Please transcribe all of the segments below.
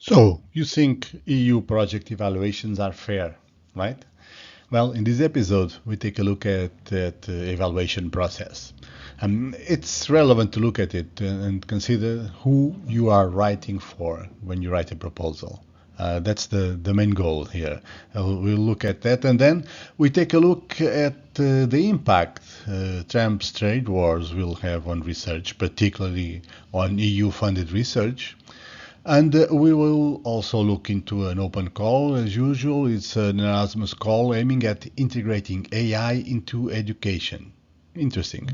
So, you think EU project evaluations are fair, right? Well, in this episode, we take a look at that evaluation process. It's relevant to look at it and consider who you are writing for when you write a proposal. That's the main goal here. We'll look at that, and then we take a look at the impact Trump's trade wars will have on research, particularly on EU-funded research. And we will also look into an open call, as usual. It's an Erasmus call aiming at integrating AI into education. Interesting.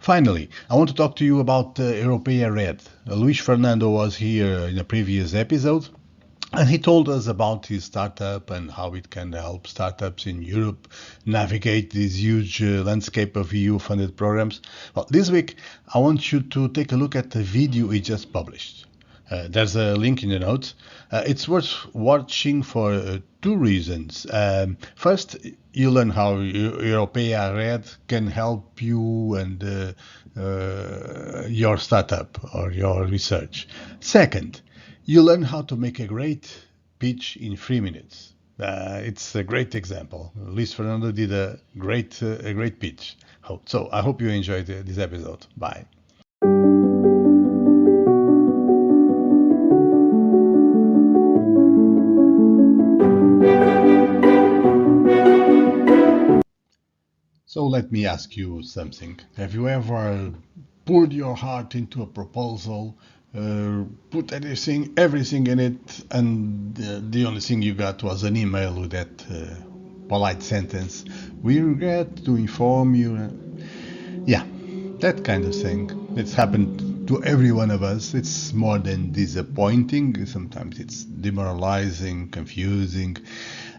Finally, I want to talk to you about Europea Red. Luis Fernando was here in a previous episode, and he told us about his startup and how it can help startups in Europe navigate this huge landscape of EU funded programs. Well, this week, I want you to take a look at the video he just published. There's a link in the notes. It's worth watching for two reasons. First, you learn how Europea Red can help you and your startup or your research. Second, you learn how to make a great pitch in 3 minutes. It's a great example. Luis Fernando did a great pitch. So I hope you enjoyed this episode. Bye. So let me ask you something. Have you ever poured your heart into a proposal, put everything in it, and the only thing you got was an email with that polite sentence? We regret to inform you. Yeah, that kind of thing. It's happened to every one of us. It's more than disappointing. Sometimes it's demoralizing, confusing,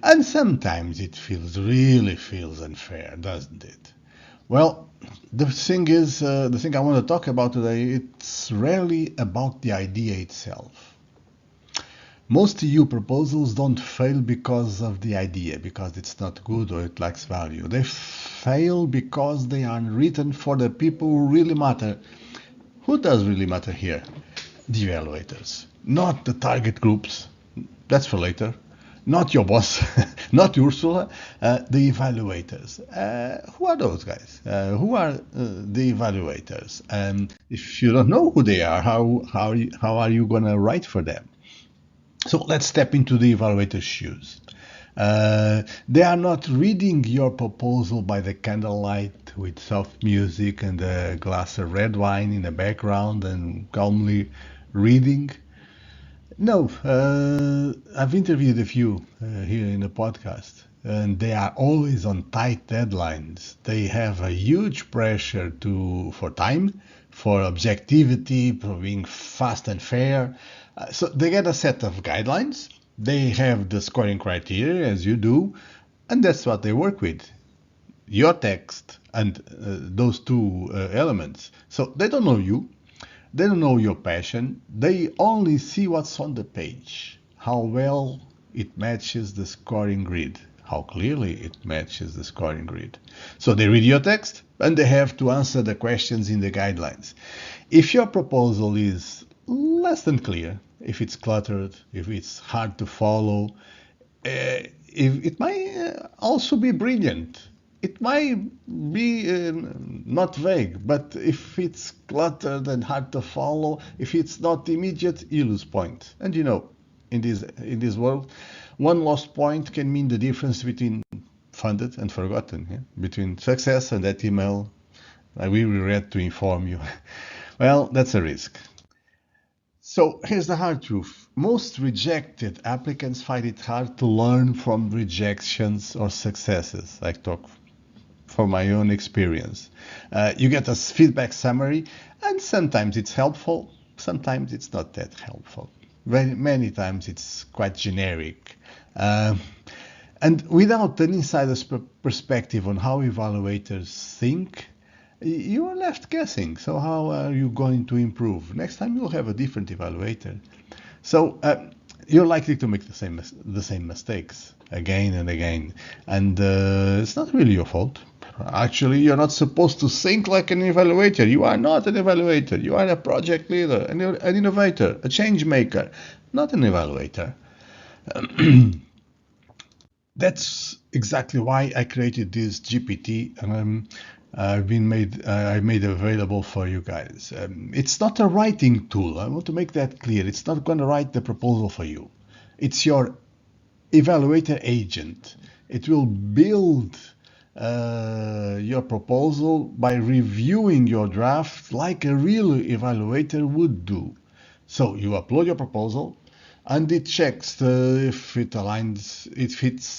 and sometimes it really feels unfair, doesn't it? Well, the thing I want to talk about today, it's rarely about the idea itself. Most EU proposals don't fail because of the idea, because it's not good or it lacks value. They fail because they are written for the people who really matter. Who does really matter here? The evaluators, not the target groups. That's for later. Not your boss, not Ursula, the evaluators. Who are those guys? Who are the evaluators? And if you don't know who they are, how are you going to write for them? So let's step into the evaluator's shoes. They are not reading your proposal by the candlelight with soft music and a glass of red wine in the background and calmly reading. No, I've interviewed a few here in the podcast, and they are always on tight deadlines. They have a huge pressure for time, for objectivity, for being fast and fair. So they get a set of guidelines. They have the scoring criteria, as you do, and that's what they work with. Your text and those two elements. So they don't know you. They don't know your passion. They only see what's on the page, how well it matches the scoring grid, how clearly it matches the scoring grid. So they read your text and they have to answer the questions in the guidelines. If your proposal is less than clear, if it's cluttered, if it's hard to follow, it might also be brilliant. It might be not vague, but if it's cluttered and hard to follow, if it's not immediate, you lose point. And you know, in this world, one lost point can mean the difference between funded and forgotten, yeah? Between success and that email, we regret to inform you. Well, that's a risk. So here's the hard truth. Most rejected applicants find it hard to learn from rejections or successes. I talk from my own experience. You get a feedback summary, and sometimes it's helpful, sometimes it's not that helpful. Many times it's quite generic. And without an insider's perspective on how evaluators think, you are left guessing. So how are you going to improve? Next time you'll have a different evaluator. So you're likely to make the same mistakes again and again, and it's not really your fault. Actually, you're not supposed to think like an evaluator. You are not an evaluator. You are a project leader, an innovator, a change maker, not an evaluator. That's exactly why I created this GPT, and I made it available for you guys. It's not a writing tool. I want to make that clear. It's not going to write the proposal for you. It's your evaluator agent. It will build your proposal by reviewing your draft like a real evaluator would do. So you upload your proposal, and it checks if it's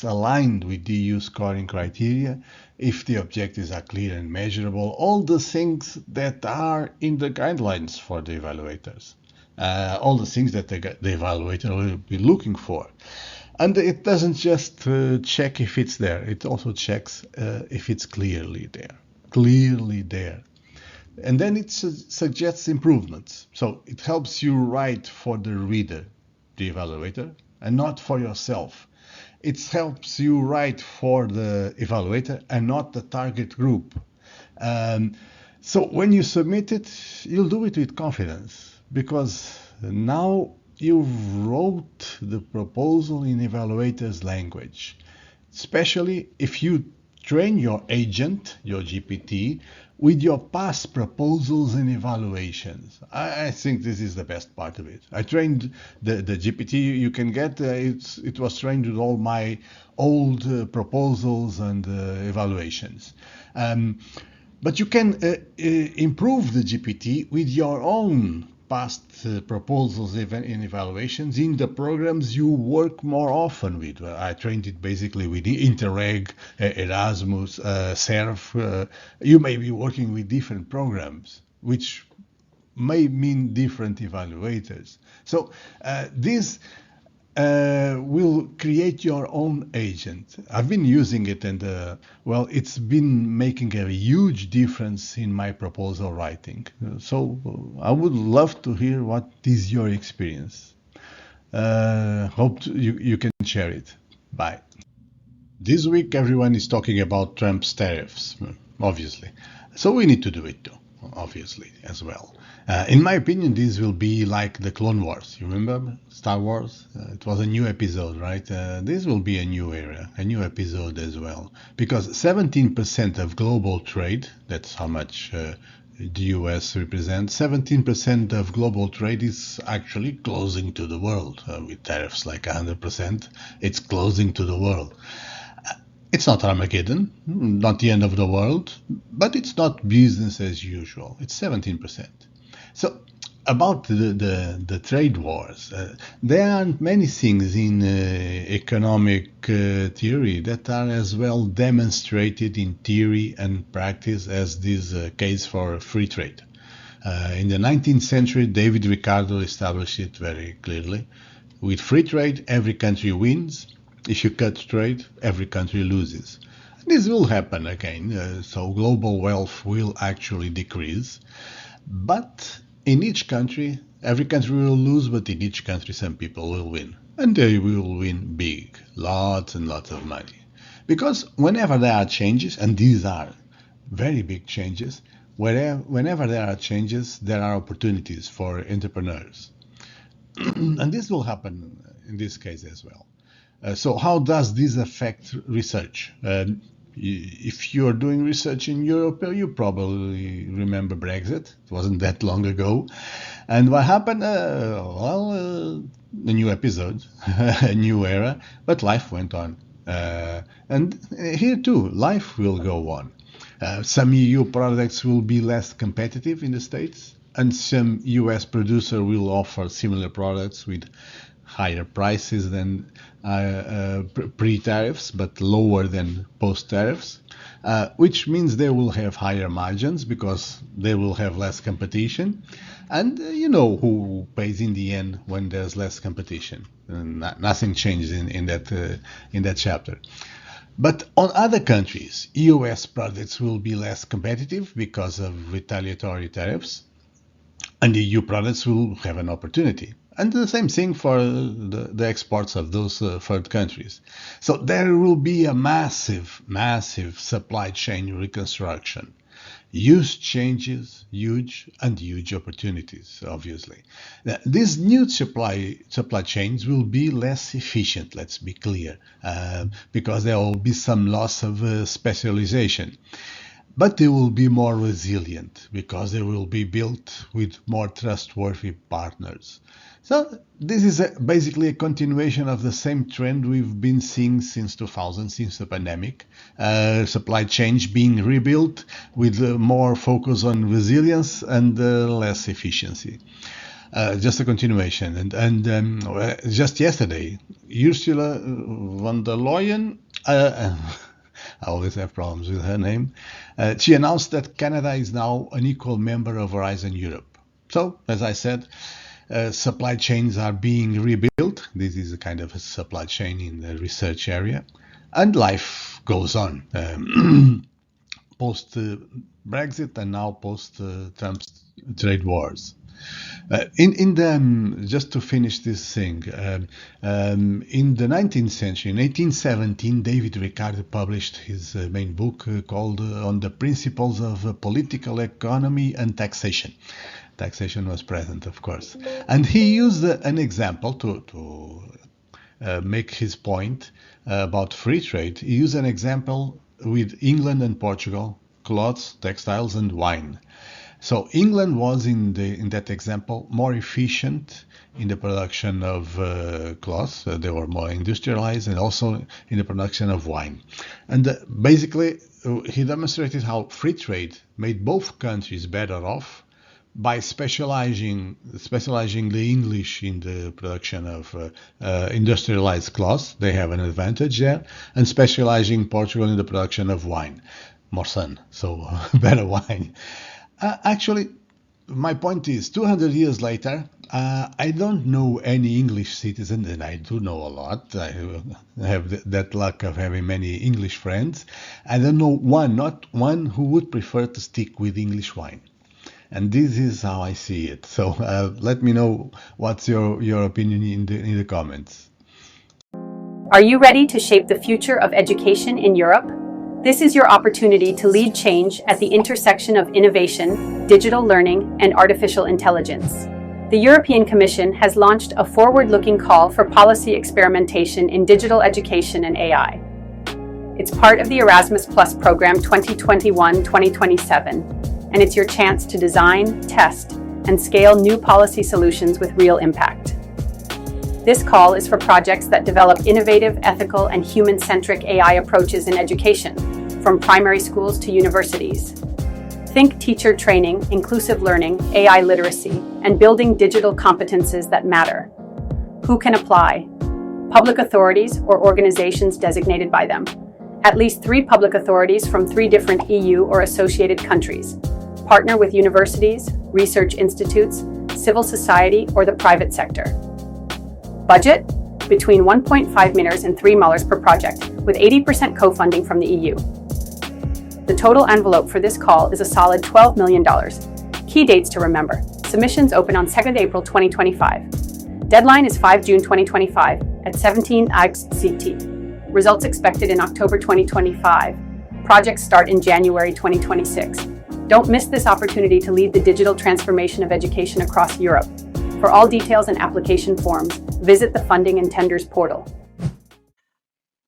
aligned with the EU scoring criteria, if the objectives are clear and measurable, all the things that are in the guidelines for the evaluators, all the things that the evaluator will be looking for. And it doesn't just check if it's there, it also checks if it's clearly there. And then it suggests improvements. So it helps you write for the reader, the evaluator, and not for yourself. It helps you write for the evaluator and not the target group. So when you submit it, you'll do it with confidence, because now you wrote the proposal in evaluator's language, especially if you train your agent, your GPT, with your past proposals and evaluations. I think this is the best part of it. I trained the GPT you can get. It was trained with all my old proposals and evaluations. But you can improve the GPT with your own past proposals and evaluations in the programs you work more often with. I trained it basically with Interreg, Erasmus, SERF. You may be working with different programs, which may mean different evaluators. So this will create your own agent. I've been using it, and it's been making a huge difference in my proposal writing. So I would love to hear what is your experience. Hope you can share it. Bye. This week everyone is talking about Trump's tariffs, obviously. So we need to do it too, obviously, as well. In my opinion, this will be like the Clone Wars. You remember Star Wars? It was a new episode, right? This will be a new era, a new episode as well. Because 17% of global trade, that's how much the US represents, 17% of global trade is actually closing to the world. With tariffs like 100%, it's closing to the world. It's not Armageddon, not the end of the world, but it's not business as usual. It's 17%. So about the trade wars, there aren't many things in economic theory that are as well demonstrated in theory and practice as this case for free trade. In the 19th century, David Ricardo established it very clearly. With free trade, every country wins. If you cut trade, every country loses. This will happen again, so global wealth will actually decrease. But in each country, every country will lose, but in each country some people will win. And they will win big, lots and lots of money. Because whenever there are changes, and these are very big changes, whenever there are changes, there are opportunities for entrepreneurs. And this will happen in this case as well. So how does this affect research? If you're doing research in Europe, you probably remember Brexit. It wasn't that long ago. And what happened? A new episode, a new era, but life went on. And here too, life will go on. Some EU products will be less competitive in the States, and some US producer will offer similar products with higher prices than pre-tariffs, but lower than post-tariffs, which means they will have higher margins because they will have less competition. And you know who pays in the end when there's less competition. Nothing changes in that chapter. But on other countries, US products will be less competitive because of retaliatory tariffs, and the EU products will have an opportunity. And the same thing for the exports of those third countries. So there will be a massive supply chain reconstruction. Huge changes, huge opportunities, obviously. Now, these new supply chains will be less efficient, let's be clear, because there will be some loss of specialization. But they will be more resilient because they will be built with more trustworthy partners. So this is basically a continuation of the same trend we've been seeing since 2000, since the pandemic. Supply chains being rebuilt with more focus on resilience and less efficiency. Just a continuation. And just yesterday, Ursula von der Leyen, I always have problems with her name, she announced that Canada is now an equal member of Horizon Europe. So, as I said, supply chains are being rebuilt. This is a kind of a supply chain in the research area. And life goes on. Post Brexit and now post Trump's trade wars. Just to finish this thing, in the 19th century, in 1817, David Ricardo published his main book called On the Principles of Political Economy and Taxation. Taxation was present, of course. And he used an example to make his point about free trade. He used an example with England and Portugal, clothes, textiles, and wine. So England was in that example more efficient in the production of cloth. They were more industrialized, and also in the production of wine. And basically, he demonstrated how free trade made both countries better off by specializing the English in the production of industrialized cloth. They have an advantage there, and specializing Portugal in the production of wine. More sun, so better wine. Actually, my point is, 200 years later, I don't know any English citizen, and I do know a lot. I have that luck of having many English friends. I don't know not one who would prefer to stick with English wine. And this is how I see it. So let me know what's your opinion in the comments. Are you ready to shape the future of education in Europe? This is your opportunity to lead change at the intersection of innovation, digital learning, and artificial intelligence. The European Commission has launched a forward-looking call for policy experimentation in digital education and AI. It's part of the Erasmus Plus program 2021-2027, and it's your chance to design, test, and scale new policy solutions with real impact. This call is for projects that develop innovative, ethical, and human-centric AI approaches in education, from primary schools to universities. Think teacher training, inclusive learning, AI literacy, and building digital competences that matter. Who can apply? Public authorities or organizations designated by them. At least 3 public authorities from 3 different EU or associated countries. Partner with universities, research institutes, civil society, or the private sector. Budget? Between 1.5 meters and 3 dollars per project, with 80% co-funding from the EU. The total envelope for this call is a solid $12 million. Key dates to remember. Submissions open on 2nd April 2025. Deadline is 5 June 2025 at 17 CT. Results expected in October 2025. Projects start in January 2026. Don't miss this opportunity to lead the digital transformation of education across Europe. For all details and application forms, visit the Funding and Tenders portal.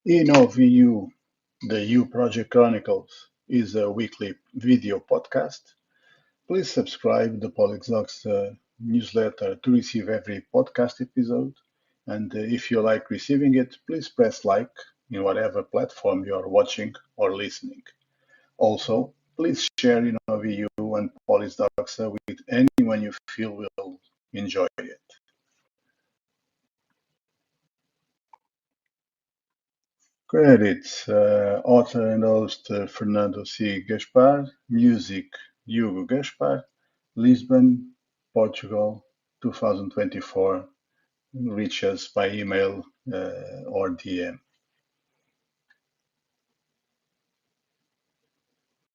InnovEU, the EU Project Chronicles, is a weekly video podcast. Please subscribe to the Polixox newsletter to receive every podcast episode. And if you like receiving it, please press like in whatever platform you are watching or listening. Also, please share InnovEU and Polixox with anyone you feel will enjoy it. Credits, author and host Fernando C. Gaspar, music Hugo Gaspar, Lisbon, Portugal, 2024. Reach us by email or DM.